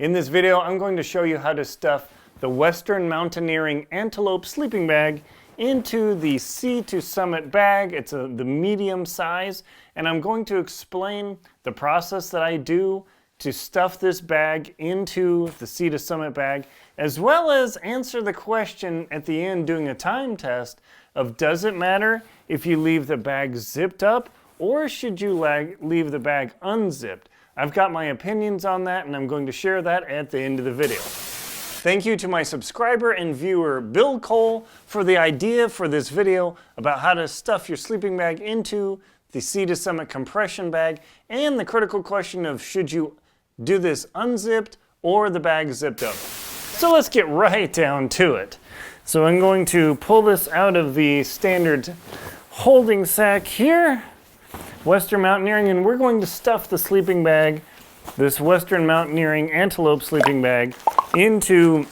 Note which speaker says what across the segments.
Speaker 1: In this video, I'm going to show you how to stuff the Western Mountaineering Antelope sleeping bag into the Sea to Summit bag. It's the medium size, and I'm going to explain the process that I do to stuff this bag into the Sea to Summit bag, as well as answer the question at the end doing a time test of does it matter if you leave the bag zipped up or should you leave the bag unzipped? I've got my opinions on that, and I'm going to share that at the end of the video. Thank you to my subscriber and viewer Bill Cole for the idea for this video about how to stuff your sleeping bag into the Sea to Summit compression bag, and the critical question of should you do this unzipped or the bag zipped up. So let's get right down to it. So I'm going to pull this out of the standard holding sack here, Western Mountaineering, and we're going to stuff the sleeping bag, this Western Mountaineering Antelope sleeping bag, into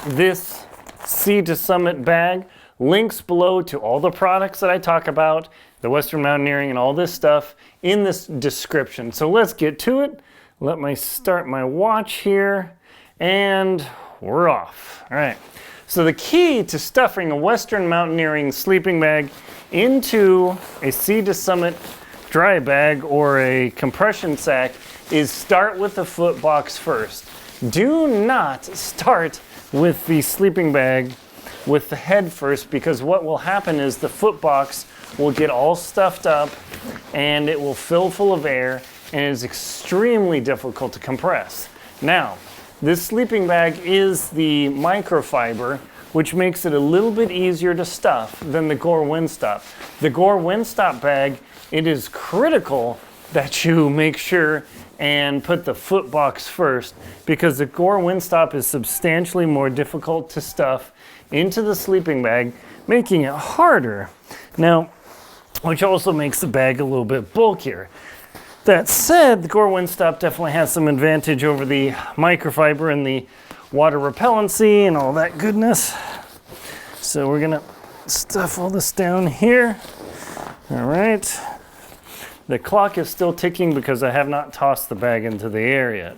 Speaker 1: this Sea to Summit bag. Links below to all the products that I talk about, the Western Mountaineering and all this stuff in this description. So let's get to it. Let me start my watch here, and we're off. All right. So the key to stuffing a Western Mountaineering sleeping bag into a Sea to Summit dry bag or a compression sack is start with the foot box first. Do not start with the sleeping bag with the head first, because what will happen is the foot box will get all stuffed up and it will fill full of air, and it is extremely difficult to compress. Now, this sleeping bag is the microfiber, which makes it a little bit easier to stuff than the Gore Windstop. The Gore Windstop bag, it is critical that you make sure and put the foot box first, because the Gore Windstop is substantially more difficult to stuff into the sleeping bag, making it harder. Now, which also makes the bag a little bit bulkier. That said, the Gore Windstop definitely has some advantage over the microfiber and the water repellency and all that goodness. So we're gonna stuff all this down here. All right. The clock is still ticking because I have not tossed the bag into the air yet.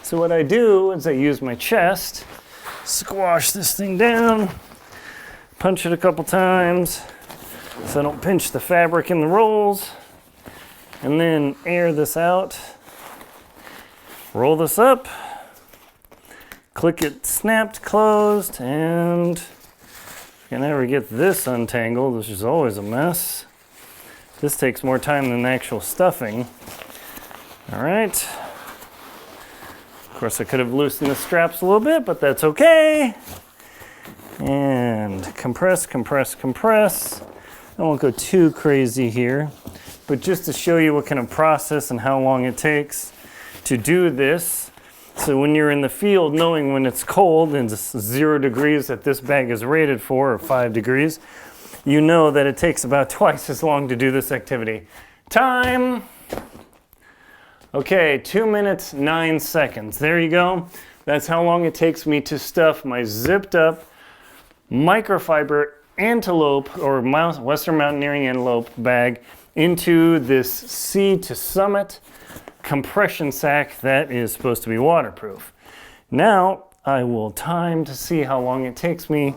Speaker 1: So what I do is I use my chest, squash this thing down, punch it a couple times so I don't pinch the fabric in the rolls, and then air this out, roll this up, click it snapped closed, and if you can ever get this untangled, which is always a mess. This takes more time than the actual stuffing. All right. Of course, I could have loosened the straps a little bit, but that's okay. And compress, compress, compress. I won't go too crazy here, but just to show you what kind of process and how long it takes to do this. So when you're in the field, knowing when it's cold and it's 0 degrees that this bag is rated for, or 5 degrees, you know that it takes about twice as long to do this activity. Time. Okay, 2 minutes, 9 seconds. There you go. That's how long it takes me to stuff my zipped up microfiber Antelope or Western Mountaineering Antelope bag into this Sea to Summit compression sack that is supposed to be waterproof. Now I will time to see how long it takes me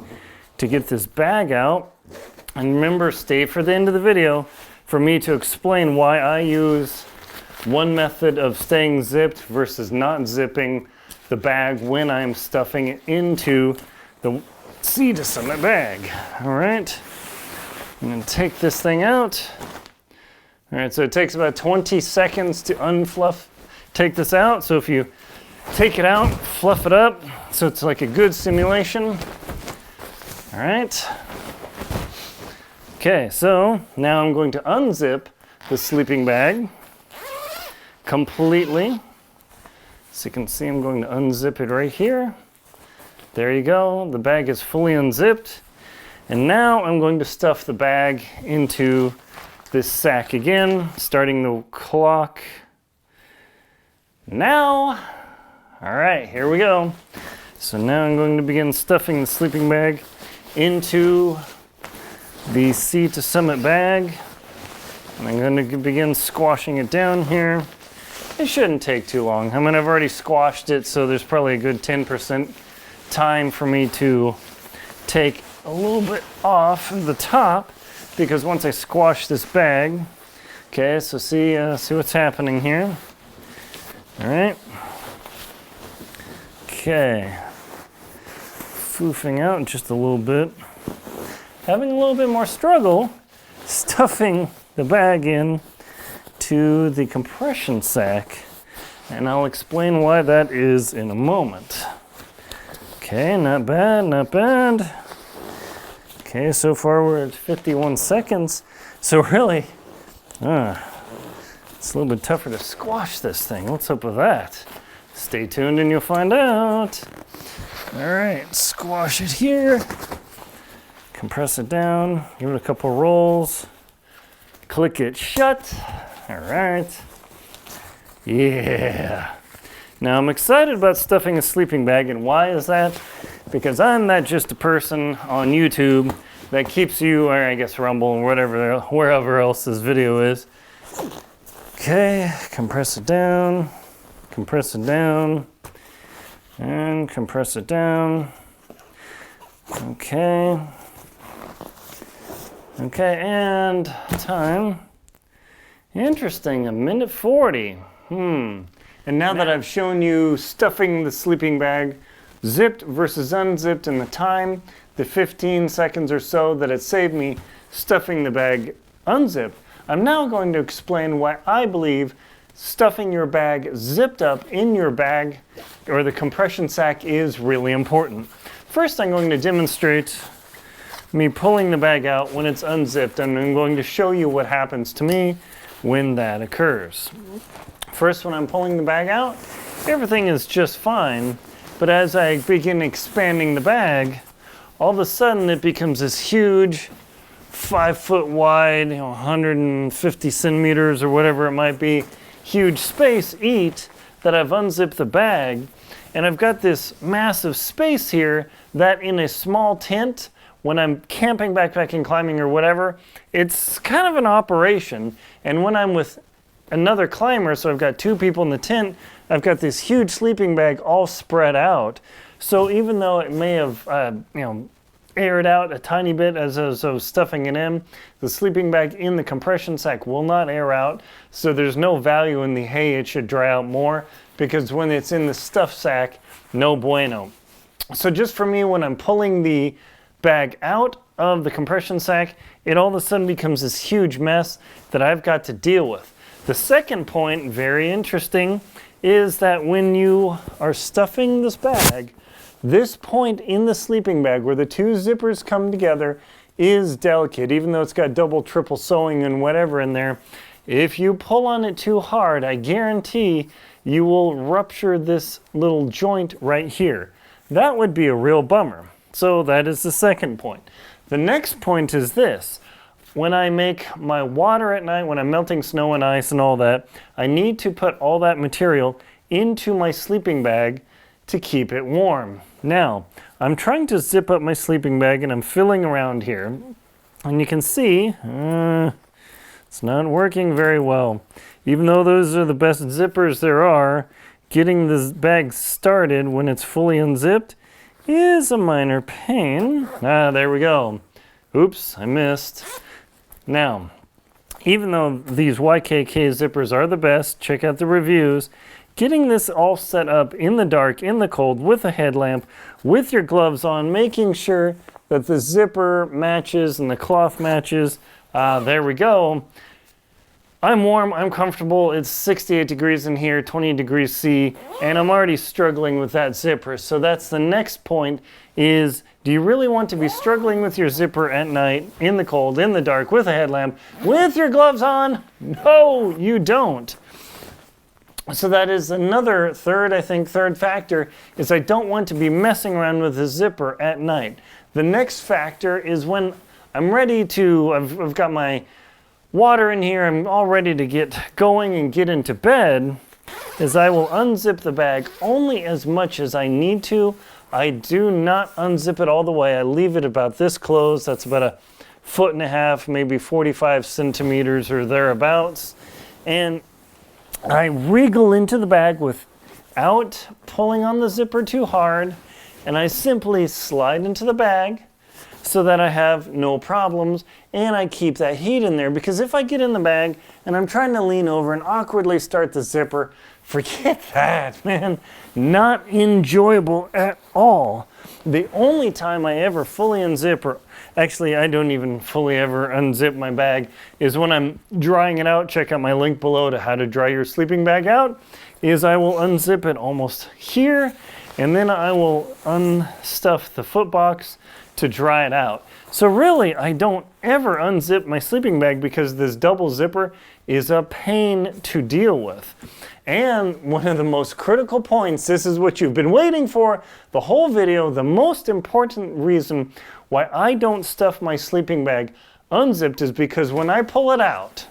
Speaker 1: to get this bag out. And remember, stay for the end of the video for me to explain why I use one method of staying zipped versus not zipping the bag when I'm stuffing it into the Sea to Summit bag. All right, I'm gonna take this thing out. All right, so it takes about 20 seconds to take this out. So if you take it out, fluff it up, so it's like a good simulation. All right. Okay, so now I'm going to unzip the sleeping bag completely. So you can see I'm going to unzip it right here. There you go, the bag is fully unzipped. And now I'm going to stuff the bag into this sack again, starting the clock now. All right, here we go. So now I'm going to begin stuffing the sleeping bag into the Sea to Summit bag. And I'm going to begin squashing it down here. It shouldn't take too long. I mean, I've already squashed it, so there's probably a good 10% time for me to take a little bit off the top, because once I squash this bag, okay, so see what's happening here. All right. Okay. Foofing out just a little bit. Having a little bit more struggle stuffing the bag in to the compression sack, and I'll explain why that is in a moment. Okay, not bad, not bad. Okay, so far we're at 51 seconds. So really, it's a little bit tougher to squash this thing. What's up with that? Stay tuned and you'll find out. All right, squash it here. Compress it down, give it a couple rolls. Click it shut. All right. Yeah. Now I'm excited about stuffing a sleeping bag, and why is that? Because I'm not just a person on YouTube that keeps you, or I guess Rumble and wherever else this video is. Okay, compress it down, and compress it down. Okay. Okay, and time. Interesting, 1:40. And now that I've shown you stuffing the sleeping bag, zipped versus unzipped, and the time, the 15 seconds or so that it saved me stuffing the bag unzipped, I'm now going to explain why I believe stuffing your bag zipped up in your bag or the compression sack is really important. First, I'm going to demonstrate me pulling the bag out when it's unzipped, and I'm going to show you what happens to me when that occurs. First, when I'm pulling the bag out, everything is just fine, but as I begin expanding the bag, all of a sudden it becomes this huge 5 foot wide, 150 centimeters or whatever it might be, huge space that I've unzipped the bag, and I've got this massive space here that in a small tent, when I'm camping, backpacking, climbing, or whatever, it's kind of an operation. And when I'm with another climber, so I've got 2 people in the tent, I've got this huge sleeping bag all spread out. So even though it may have, aired out a tiny bit as I was stuffing it in, the sleeping bag in the compression sack will not air out. So there's no value in the, hey, it should dry out more, because when it's in the stuff sack, no bueno. So just for me, when I'm pulling the bag out of the compression sack, it all of a sudden becomes this huge mess that I've got to deal with. The second point, very interesting, is that when you are stuffing this bag, this point in the sleeping bag where the 2 zippers come together is delicate, even though it's got double, triple sewing and whatever in there. If you pull on it too hard, I guarantee you will rupture this little joint right here. That would be a real bummer. So that is the second point. The next point is this. When I make my water at night, when I'm melting snow and ice and all that, I need to put all that material into my sleeping bag to keep it warm. Now, I'm trying to zip up my sleeping bag and I'm filling around here. And you can see, it's not working very well. Even though those are the best zippers there are, getting this bag started when it's fully unzipped is a minor pain. There we go. Oops, I missed. Now, even though these YKK zippers are the best, check out the reviews, getting this all set up in the dark, in the cold, with a headlamp, with your gloves on, making sure that the zipper matches and the cloth matches. There we go. I'm warm, I'm comfortable, it's 68 degrees in here, 20 degrees C, and I'm already struggling with that zipper. So that's the next point is, do you really want to be struggling with your zipper at night, in the cold, in the dark, with a headlamp, with your gloves on? No, you don't. So that is another third factor, is I don't want to be messing around with the zipper at night. The next factor is when I'm ready to, I've got my water in here, I'm all ready to get going and get into bed, is I will unzip the bag only as much as I need to. I do not unzip it all the way. I leave it about this close. That's about 1.5 feet, maybe 45 centimeters or thereabouts. And I wriggle into the bag without pulling on the zipper too hard, and I simply slide into the bag so that I have no problems, and I keep that heat in there, because if I get in the bag and I'm trying to lean over and awkwardly start the zipper, forget that, man. Not enjoyable at all. The only time I ever fully unzip, or actually I don't even fully ever unzip my bag, is when I'm drying it out. Check out my link below to how to dry your sleeping bag out. Is I will unzip it almost here, and then I will unstuff the foot box to dry it out. So really, I don't ever unzip my sleeping bag because this double zipper is a pain to deal with. And one of the most critical points, this is what you've been waiting for the whole video, the most important reason why I don't stuff my sleeping bag unzipped is because when I pull it out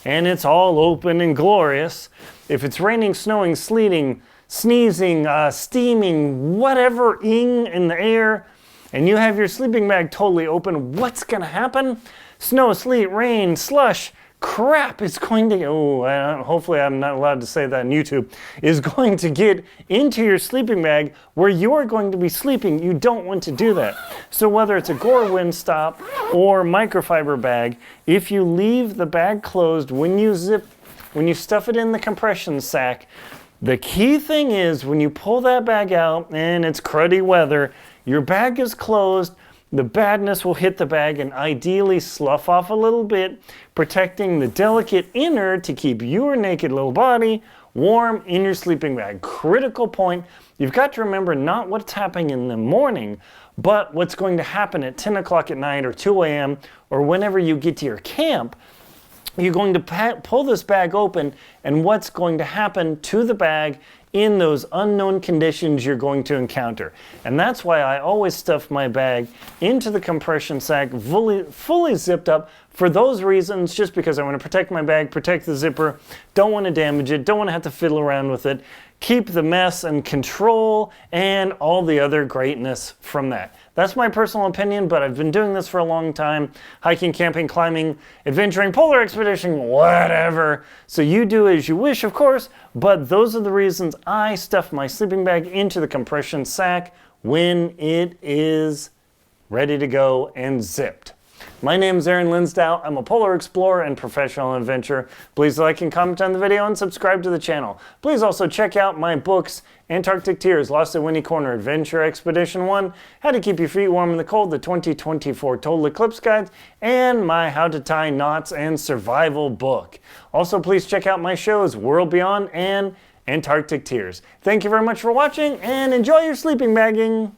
Speaker 1: and it's all open and glorious, if it's raining, snowing, sleeting, sneezing, steaming, whatever-ing in the air, and you have your sleeping bag totally open, what's gonna happen? Snow, sleet, rain, slush, crap is going to, hopefully I'm not allowed to say that on YouTube, is going to get into your sleeping bag where you're going to be sleeping. You don't want to do that. So whether it's a Gore Windstop or microfiber bag, if you leave the bag closed when you stuff it in the compression sack, the key thing is when you pull that bag out and it's cruddy weather, your bag is closed, the badness will hit the bag and ideally slough off a little bit, protecting the delicate inner to keep your naked little body warm in your sleeping bag. Critical point. You've got to remember not what's happening in the morning, but what's going to happen at 10 o'clock at night or 2 a.m. or whenever you get to your camp. You're going to pull this bag open, and what's going to happen to the bag in those unknown conditions you're going to encounter. And that's why I always stuff my bag into the compression sack, fully zipped up for those reasons, just because I want to protect my bag, protect the zipper, don't want to damage it, don't want to have to fiddle around with it, keep the mess and control and all the other greatness from that. That's my personal opinion, but I've been doing this for a long time. Hiking, camping, climbing, adventuring, polar expedition, whatever. So you do as you wish, of course, but those are the reasons I stuff my sleeping bag into the compression sack when it is ready to go and zipped. My name is Aaron Linsdau. I'm a polar explorer and professional adventurer. Please like and comment on the video and subscribe to the channel. Please also check out my books, Antarctic Tears, Lost at Windy Corner Adventure Expedition 1, How to Keep Your Feet Warm in the Cold, the 2024 Total Eclipse Guide, and my How to Tie Knots and Survival book. Also, please check out my shows, World Beyond and Antarctic Tears. Thank you very much for watching and enjoy your sleeping bagging.